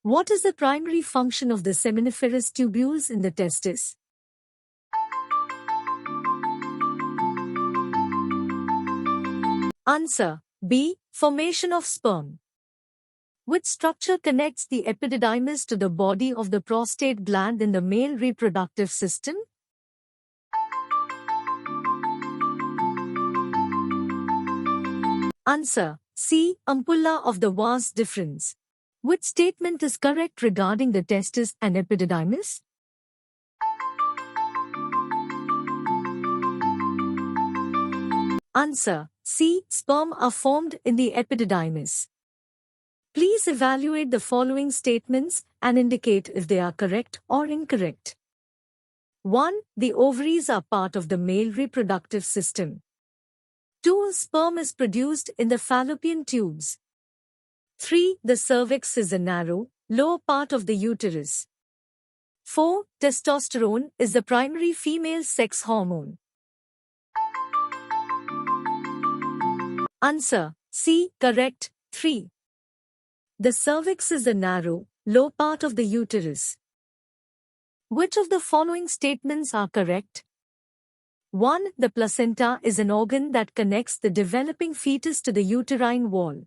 What is the primary function of the seminiferous tubules in the testis? Answer B. Formation of sperm. Which structure connects the epididymis to the body of the prostate gland in the male reproductive system? Answer C. Ampulla of the vas deferens. Which statement is correct regarding the testis and epididymis? Answer C. Sperm are formed in the epididymis. Please evaluate the following statements and indicate if they are correct or incorrect. 1. The ovaries are part of the male reproductive system. 2. Sperm is produced in the fallopian tubes. 3. The cervix is the narrow, lower part of the uterus. 4. Testosterone is the primary female sex hormone. Answer C. Correct. 3. The cervix is the narrow, low part of the uterus. Which of the following statements are correct? 1. The placenta is an organ that connects the developing fetus to the uterine wall.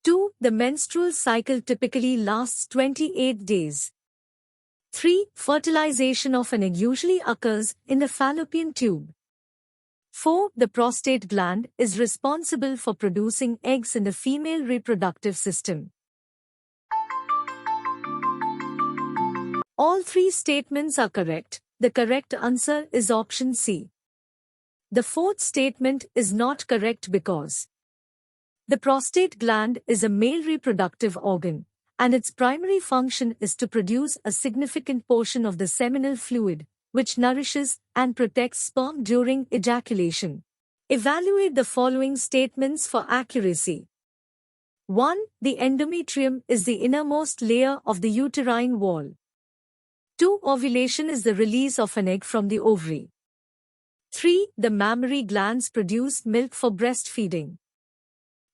2. The menstrual cycle typically lasts 28 days. 3. Fertilization of an egg usually occurs in the fallopian tube. 4. The prostate gland is responsible for producing eggs in the female reproductive system. All three statements are correct. The correct answer is option C. The fourth statement is not correct because the prostate gland is a male reproductive organ, and its primary function is to produce a significant portion of the seminal fluid, which nourishes and protects sperm during ejaculation. Evaluate the following statements for accuracy. 1. The endometrium is the innermost layer of the uterine wall. 2. Ovulation is the release of an egg from the ovary. 3. The mammary glands produce milk for breastfeeding.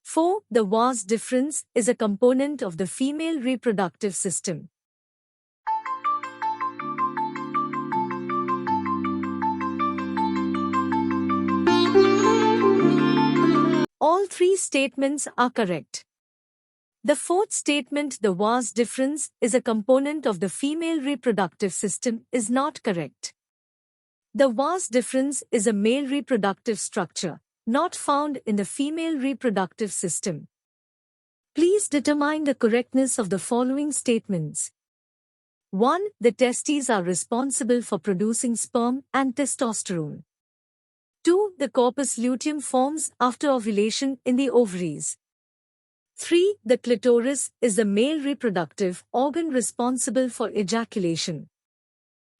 4. The vas deferens is a component of the female reproductive system. All three statements are correct. The fourth statement, the vas deferens is a component of the female reproductive system, is not correct. The vas deferens is a male reproductive structure, not found in the female reproductive system. Please determine the correctness of the following statements. 1. The testes are responsible for producing sperm and testosterone. 2. The corpus luteum forms after ovulation in the ovaries. 3. The clitoris is the male reproductive organ responsible for ejaculation.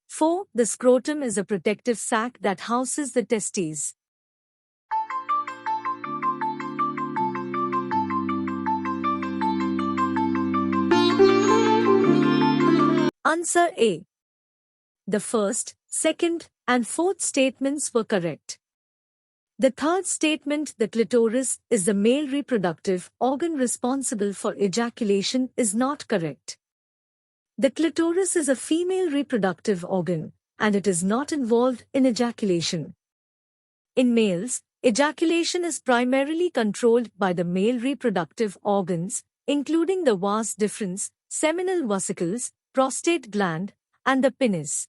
4. The scrotum is a protective sac that houses the testes. Answer A. The first, second, and fourth statements were correct. The third statement, the clitoris is the male reproductive organ responsible for ejaculation, is not correct. The clitoris is a female reproductive organ, and it is not involved in ejaculation. In males, ejaculation is primarily controlled by the male reproductive organs, including the vas deferens, seminal vesicles, prostate gland, and the penis.